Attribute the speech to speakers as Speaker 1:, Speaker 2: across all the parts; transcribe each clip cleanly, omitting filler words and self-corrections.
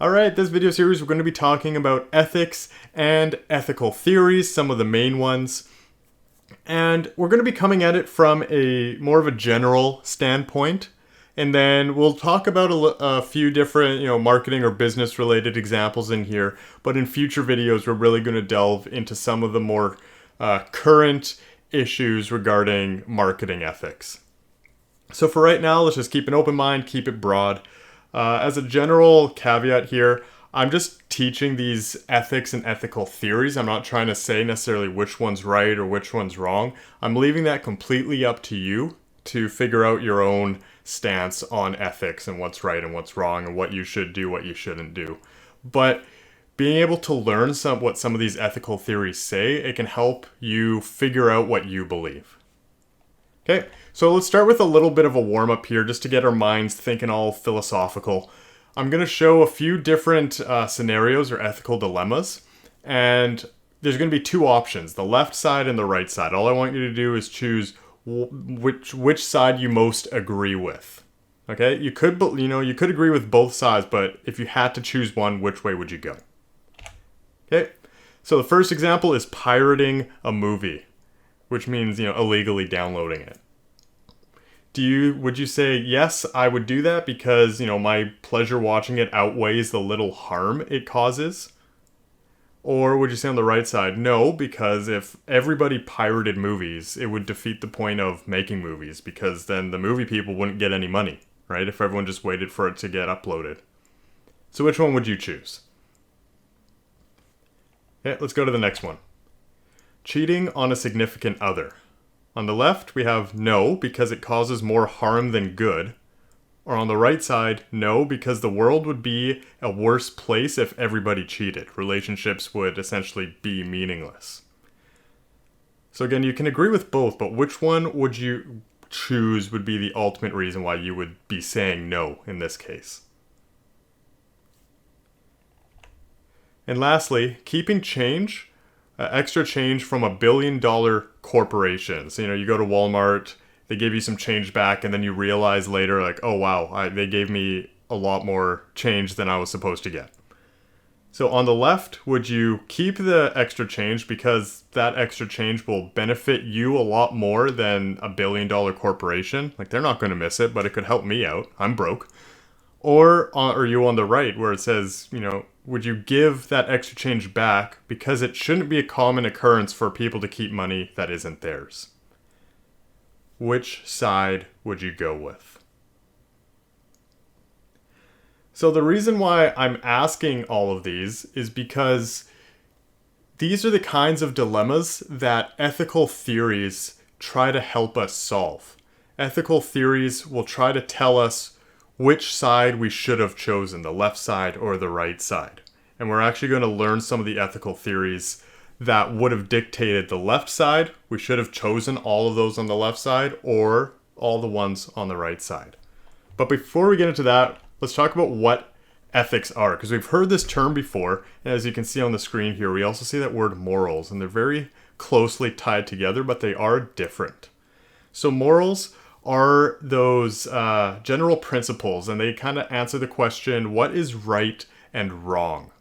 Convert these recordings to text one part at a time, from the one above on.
Speaker 1: Alright, this video series we're going to be talking about ethics and ethical theories, some of the main ones. And we're going to be coming at it from a more of a general standpoint. And then we'll talk about a few different, marketing or business related examples in here. But in future videos, we're really going to delve into some of the more current issues regarding marketing ethics. So for right now, let's just keep an open mind, keep it broad. As a general caveat here, I'm just teaching these ethics and ethical theories. I'm not trying to say necessarily which one's right or which one's wrong. I'm leaving that completely up to you to figure out your own stance on ethics and what's right and what's wrong and what you should do, what you shouldn't do. But being able to learn what some of these ethical theories say, it can help you figure out what you believe. Okay, so let's start with a little bit of a warm-up here just to get our minds thinking all philosophical. I'm going to show a few different scenarios or ethical dilemmas, and there's going to be two options, the left side and the right side. All I want you to do is choose which side you most agree with. Okay, you could agree with both sides, but if you had to choose one, which way would you go? Okay, so the first example is pirating a movie, which means, illegally downloading it. Would you say, yes, I would do that because, my pleasure watching it outweighs the little harm it causes? Or would you say on the right side, no, because if everybody pirated movies, it would defeat the point of making movies because then the movie people wouldn't get any money, right? If everyone just waited for it to get uploaded. So which one would you choose? Okay, let's go to the next one. Cheating on a significant other. On the left, we have no, because it causes more harm than good. Or on the right side, no, because the world would be a worse place if everybody cheated. Relationships would essentially be meaningless. So again, you can agree with both, but which one would you choose would be the ultimate reason why you would be saying no in this case. And lastly, keeping change. Extra change from $1 billion corporation. So, you go to Walmart, they give you some change back, and then you realize later, like, oh wow, they gave me a lot more change than I was supposed to get. So on the left, would you keep the extra change because that extra change will benefit you a lot more than $1 billion corporation? Like, they're not going to miss it, but it could help me out. I'm broke. Or are you on the right where it says, would you give that extra change back because it shouldn't be a common occurrence for people to keep money that isn't theirs? Which side would you go with? So the reason why I'm asking all of these is because these are the kinds of dilemmas that ethical theories try to help us solve. Ethical theories will try to tell us which side we should have chosen, the left side or the right side. And we're actually going to learn some of the ethical theories that would have dictated the left side. We should have chosen all of those on the left side or all the ones on the right side. But before we get into that, let's talk about what ethics are, because we've heard this term before. And as you can see on the screen here, we also see that word morals, and they're very closely tied together, but they are different. So morals are those general principles, and they kind of answer the question, what is right and wrong?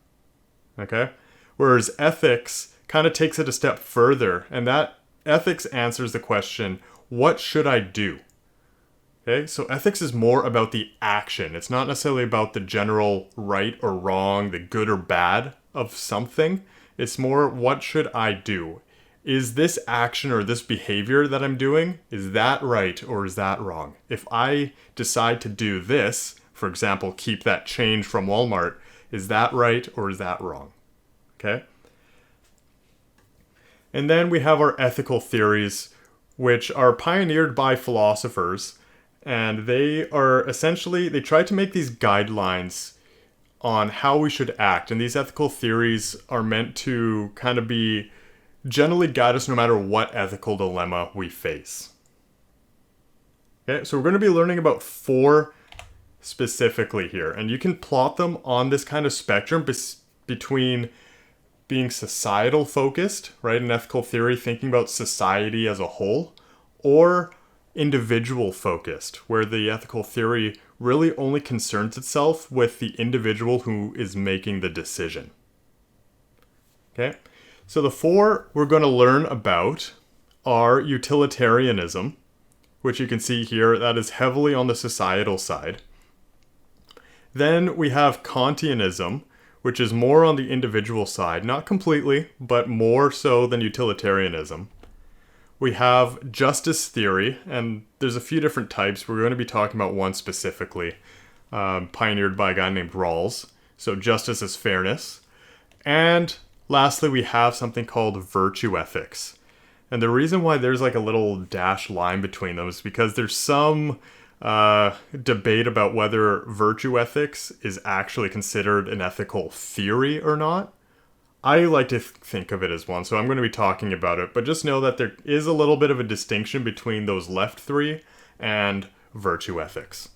Speaker 1: Okay? Whereas ethics kind of takes it a step further, and that ethics answers the question, what should I do? Okay? So ethics is more about the action. It's not necessarily about the general right or wrong, the good or bad of something. It's more, what should I do? Is this action or this behavior that I'm doing, is that right or is that wrong? If I decide to do this, for example, keep that change from Walmart, is that right or is that wrong? Okay? And then we have our ethical theories, which are pioneered by philosophers, and they are essentially, they try to make these guidelines on how we should act. And these ethical theories are meant to kind of be generally guide us no matter what ethical dilemma we face. Okay, so we're going to be learning about 4 specifically here, and you can plot them on this kind of spectrum between being societal focused, right, in ethical theory, thinking about society as a whole, or individual focused, where the ethical theory really only concerns itself with the individual who is making the decision. Okay, so the four we're going to learn about are utilitarianism, which you can see here, that is heavily on the societal side. Then we have Kantianism, which is more on the individual side, not completely, but more so than utilitarianism. We have justice theory, and there's a few different types. We're going to be talking about one specifically, pioneered by a guy named Rawls. So justice is fairness. And lastly, we have something called virtue ethics. And the reason why there's like a little dashed line between them is because there's some debate about whether virtue ethics is actually considered an ethical theory or not. I like to think of it as one, so I'm going to be talking about it, but just know that there is a little bit of a distinction between those left three and virtue ethics.